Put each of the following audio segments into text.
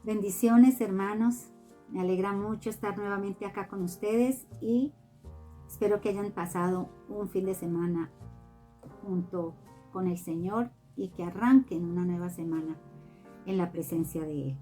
Bendiciones, hermanos. Me alegra mucho estar nuevamente acá con ustedes y espero que hayan pasado un fin de semana junto con el Señor y que arranquen una nueva semana en la presencia de Él.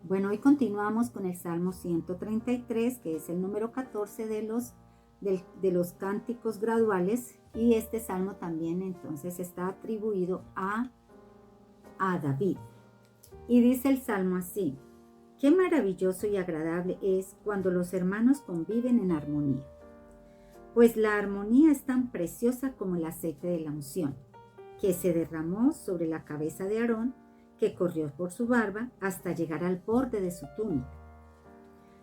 Bueno, hoy continuamos con el Salmo 133, que es el número 14 de los cánticos graduales, y este salmo también entonces está atribuido a David. Y dice el salmo así: qué maravilloso y agradable es cuando los hermanos conviven en armonía, pues la armonía es tan preciosa como el aceite de la unción, que se derramó sobre la cabeza de Aarón, que corrió por su barba hasta llegar al borde de su túnica.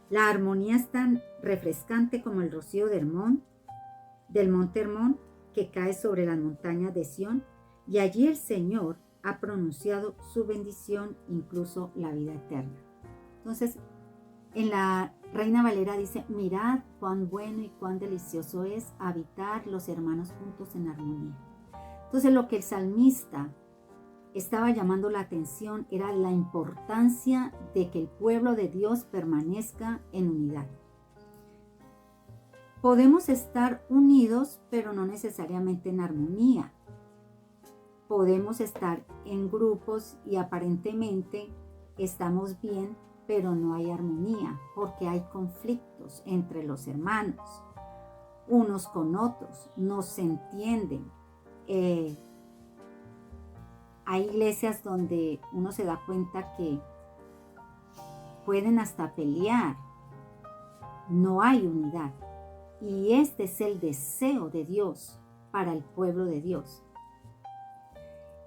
La armonía es tan refrescante como el rocío del monte Hermón, que cae sobre las montañas de Sión, y allí el Señor ha pronunciado su bendición, incluso la vida eterna. Entonces, en la Reina Valera dice: mirad cuán bueno y cuán delicioso es habitar los hermanos juntos en armonía. Entonces, lo que el salmista estaba llamando la atención era la importancia de que el pueblo de Dios permanezca en unidad. Podemos estar unidos, pero no necesariamente en armonía. Podemos estar en grupos y aparentemente estamos bien, pero no hay armonía, porque hay conflictos entre los hermanos, unos con otros, no se entienden. Hay iglesias donde uno se da cuenta que pueden hasta pelear, no hay unidad. Y este es el deseo de Dios para el pueblo de Dios.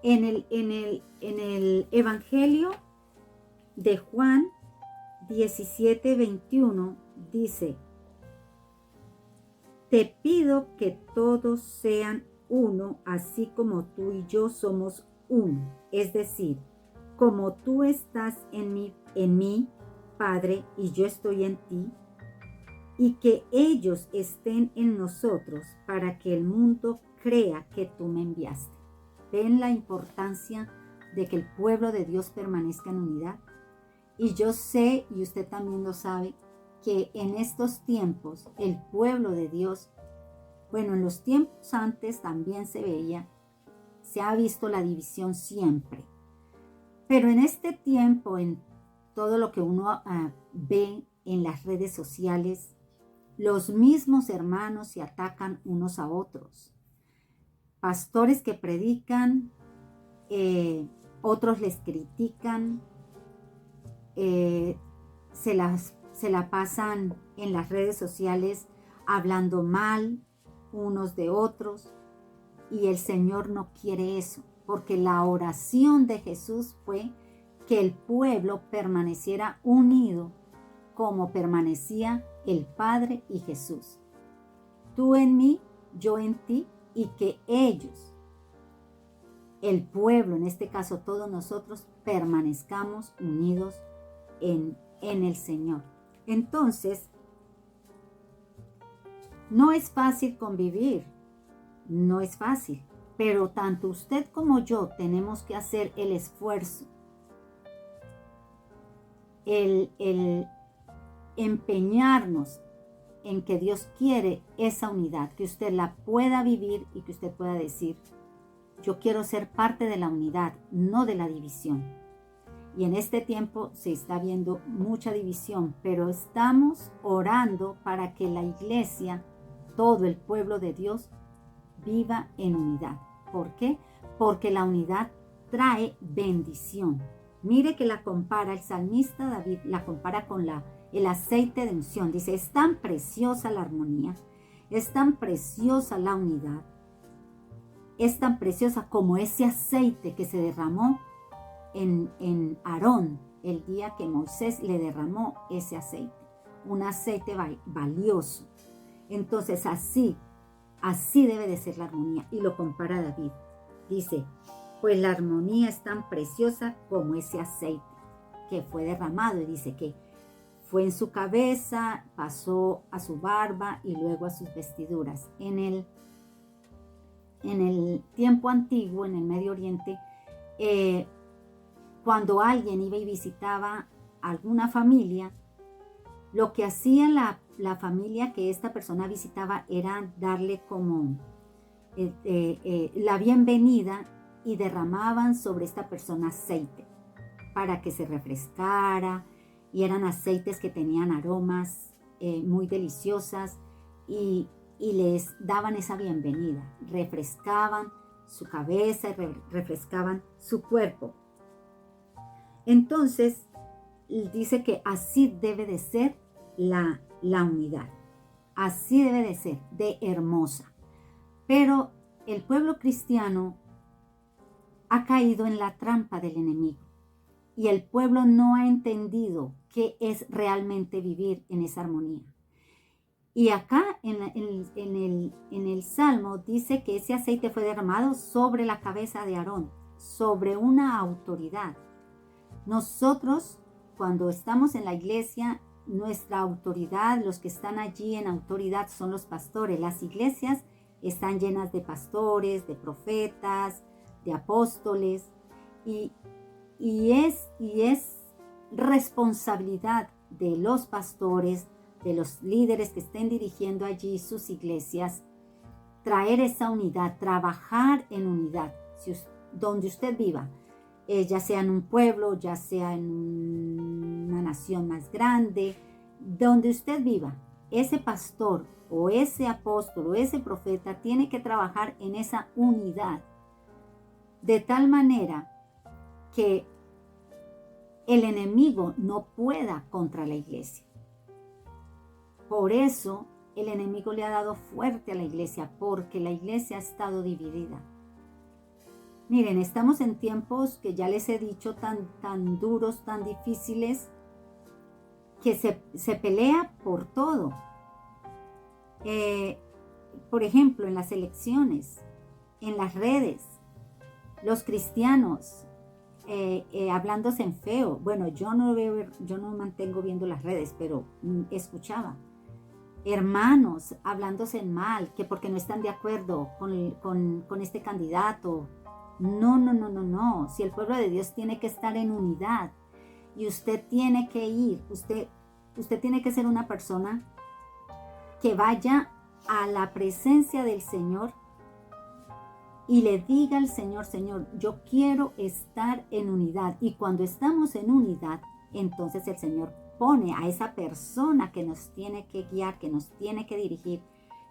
En el Evangelio de Juan 17:21 dice: te pido que todos sean uno, así como tú y yo somos uno. Es decir, como tú estás en mí, Padre, y yo estoy en ti, y que ellos estén en nosotros para que el mundo crea que tú me enviaste. ¿Ven la importancia de que el pueblo de Dios permanezca en unidad? Y yo sé, y usted también lo sabe, que en estos tiempos el pueblo de Dios, bueno, en los tiempos antes también se ha visto la división siempre. Pero en este tiempo, en todo lo que uno ve en las redes sociales, los mismos hermanos se atacan unos a otros. Pastores que predican, otros les critican, se la pasan en las redes sociales hablando mal unos de otros, y el Señor no quiere eso, porque la oración de Jesús fue que el pueblo permaneciera unido como permanecía el Padre y Jesús. Tú en mí, yo en ti, y que ellos, el pueblo, en este caso todos nosotros, permanezcamos unidos en el Señor. Entonces, no es fácil convivir, no es fácil, pero tanto usted como yo tenemos que hacer el esfuerzo, el empeñarnos en que Dios quiere esa unidad, que usted la pueda vivir y que usted pueda decir: yo quiero ser parte de la unidad, no de la división. Y en este tiempo se está viendo mucha división, pero estamos orando para que la iglesia, todo el pueblo de Dios, viva en unidad. ¿Por qué? Porque la unidad trae bendición. Mire que la compara el salmista David, la compara con el aceite de unción. Dice: es tan preciosa la armonía, es tan preciosa la unidad, es tan preciosa como ese aceite que se derramó en Aarón el día que Moisés le derramó ese aceite, un aceite valioso. Entonces así debe de ser la armonía, y lo compara David. Dice: pues la armonía es tan preciosa como ese aceite que fue derramado, y dice que fue en su cabeza, pasó a su barba y luego a sus vestiduras. En el tiempo antiguo, en el Medio Oriente, cuando alguien iba y visitaba alguna familia, lo que hacía la familia que esta persona visitaba era darle como la bienvenida y derramaban sobre esta persona aceite para que se refrescara, y eran aceites que tenían aromas muy deliciosas y les daban esa bienvenida, refrescaban su cabeza y refrescaban su cuerpo. Entonces dice que así debe de ser la unidad, así debe de ser, de hermosa. Pero el pueblo cristiano ha caído en la trampa del enemigo y el pueblo no ha entendido qué es realmente vivir en esa armonía. Y acá en el Salmo dice que ese aceite fue derramado sobre la cabeza de Aarón, sobre una autoridad. Nosotros, cuando estamos en la iglesia, nuestra autoridad, los que están allí en autoridad son los pastores. Las iglesias están llenas de pastores, de profetas, de apóstoles, y es responsabilidad de los pastores, de los líderes que estén dirigiendo allí sus iglesias, traer esa unidad, trabajar en unidad, donde usted viva, ya sea en un pueblo, ya sea en una nación más grande, donde usted viva, ese pastor o ese apóstol o ese profeta tiene que trabajar en esa unidad, de tal manera que el enemigo no pueda contra la iglesia. Por eso el enemigo le ha dado fuerte a la iglesia, porque la iglesia ha estado dividida. Miren, estamos en tiempos que ya les he dicho tan duros, tan difíciles, que se pelea por todo. Por ejemplo, en las elecciones, en las redes, los cristianos hablándose en feo. Bueno, yo no mantengo viendo las redes, pero escuchaba hermanos hablándose en mal, que porque no están de acuerdo con este candidato. No. Si el pueblo de Dios tiene que estar en unidad, y usted tiene que ir, usted tiene que ser una persona que vaya a la presencia del Señor y le diga al Señor: Señor, yo quiero estar en unidad. Y cuando estamos en unidad, entonces el Señor pone a esa persona que nos tiene que guiar, que nos tiene que dirigir,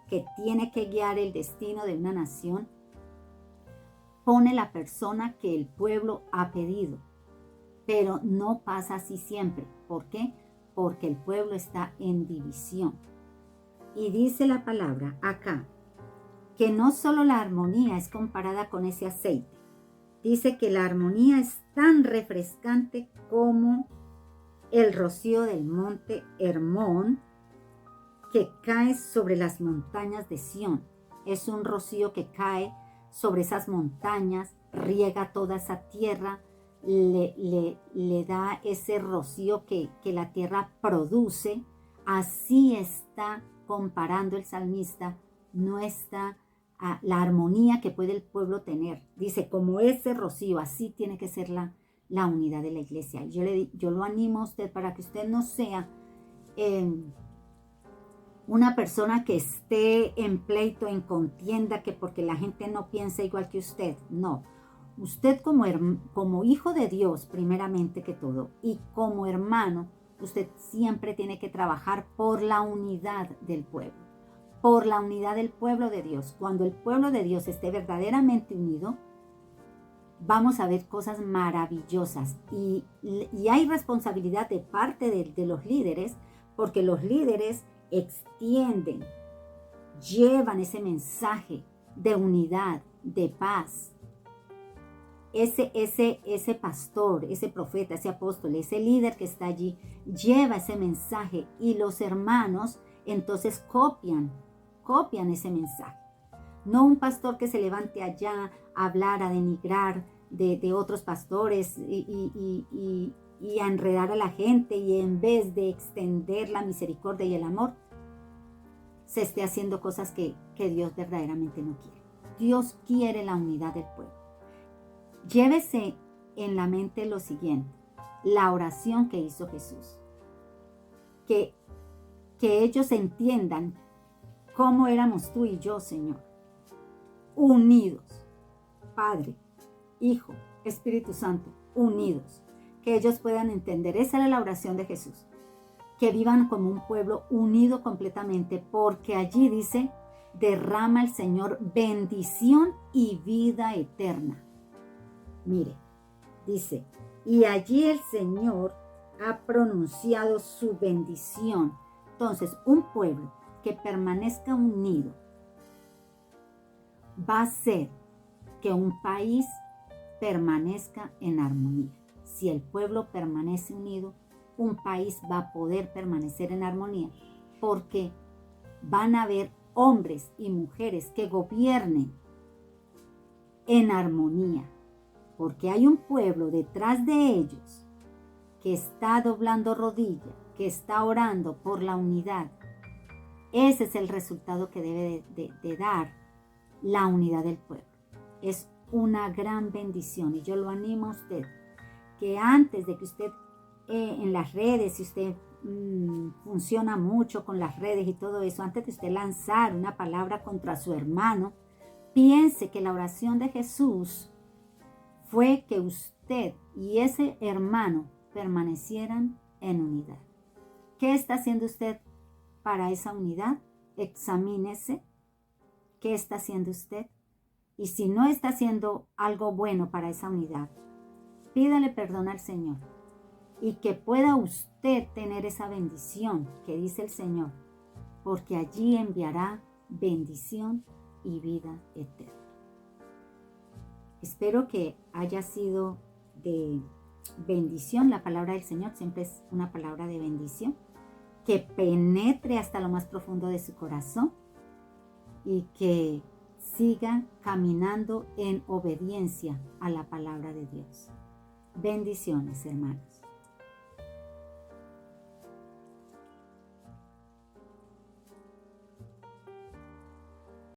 que tiene que guiar el destino de una nación. Pone la persona que el pueblo ha pedido. Pero no pasa así siempre. ¿Por qué? Porque el pueblo está en división. Y dice la palabra acá que no solo la armonía es comparada con ese aceite. Dice que la armonía es tan refrescante como el rocío del monte Hermón que cae sobre las montañas de Sión. Es un rocío que cae sobre esas montañas, riega toda esa tierra, le da ese rocío que la tierra produce. Así está comparando el salmista la armonía que puede el pueblo tener. Dice, como ese rocío, así tiene que ser la unidad de la iglesia. Yo lo animo a usted para que usted no sea una persona que esté en pleito, en contienda, que porque la gente no piensa igual que usted. No, usted como hijo de Dios, primeramente que todo, y como hermano, usted siempre tiene que trabajar por la unidad del pueblo, por la unidad del pueblo de Dios. Cuando el pueblo de Dios esté verdaderamente unido, vamos a ver cosas maravillosas, y hay responsabilidad de parte de los líderes, porque los líderes extienden, llevan ese mensaje de unidad, de paz. Ese pastor, ese profeta, ese apóstol, ese líder que está allí, lleva ese mensaje, y los hermanos entonces copian ese mensaje. No un pastor que se levante allá a hablar, a denigrar de otros pastores y a enredar a la gente, y en vez de extender la misericordia y el amor, se esté haciendo cosas que Dios verdaderamente no quiere. Dios quiere la unidad del pueblo. Llévese en la mente lo siguiente: la oración que hizo Jesús. Que ellos entiendan cómo éramos tú y yo, Señor, unidos, Padre, Hijo, Espíritu Santo, unidos. Que ellos puedan entender, esa era la oración de Jesús. Que vivan como un pueblo unido completamente, porque allí dice, derrama el Señor bendición y vida eterna. Mire, dice, y allí el Señor ha pronunciado su bendición. Entonces, un pueblo que permanezca unido va a hacer que un país permanezca en armonía. Si el pueblo permanece unido, un país va a poder permanecer en armonía, porque van a haber hombres y mujeres que gobiernen en armonía, porque hay un pueblo detrás de ellos que está doblando rodilla, que está orando por la unidad. Ese es el resultado que debe de dar la unidad del pueblo. Es una gran bendición y yo lo animo a usted, que antes de que usted en las redes, si usted funciona mucho con las redes y todo eso, antes de usted lanzar una palabra contra su hermano, piense que la oración de Jesús fue que usted y ese hermano permanecieran en unidad. ¿Qué está haciendo usted para esa unidad? Examínese. ¿Qué está haciendo usted? Y si no está haciendo algo bueno para esa unidad, pídale perdón al Señor. Y que pueda usted tener esa bendición que dice el Señor, porque allí enviará bendición y vida eterna. Espero que haya sido de bendición. La palabra del Señor siempre es una palabra de bendición, que penetre hasta lo más profundo de su corazón y que siga caminando en obediencia a la palabra de Dios. Bendiciones, hermanos.